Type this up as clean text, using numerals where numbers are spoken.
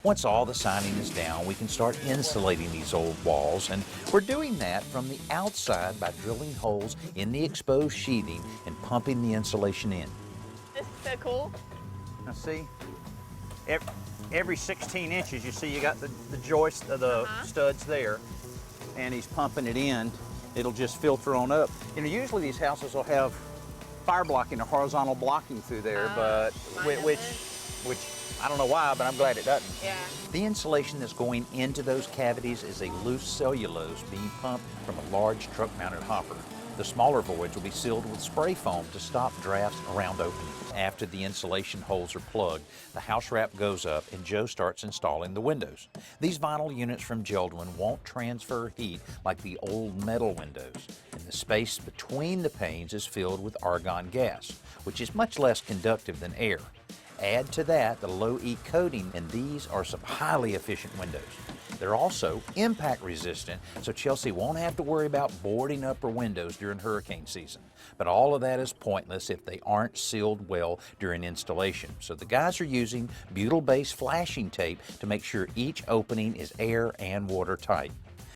Once all the siding is down, we can start insulating these old walls, and we're doing that from the outside by drilling holes in the exposed sheathing and pumping the insulation in. This is so cool. Now see, every 16 inches, you see you got the joist of the studs there, and he's pumping it in. It'll just filter on up. You know, usually these houses will have fire blocking or horizontal blocking through there, but which I don't know why, but I'm glad it doesn't. Yeah. The insulation that's going into those cavities is a loose cellulose being pumped from a large truck-mounted hopper. The smaller voids will be sealed with spray foam to stop drafts around openings. After the insulation holes are plugged, the house wrap goes up and Joe starts installing the windows. These vinyl units from Geldwin won't transfer heat like the old metal windows, and the space between the panes is filled with argon gas, which is much less conductive than air. Add to that the low E coating, and these are some highly efficient windows. They're also impact resistant, so Chelsea won't have to worry about boarding up her windows during hurricane season. But all of that is pointless if they aren't sealed well during installation. So the guys are using butyl-based flashing tape to make sure each opening is air and watertight.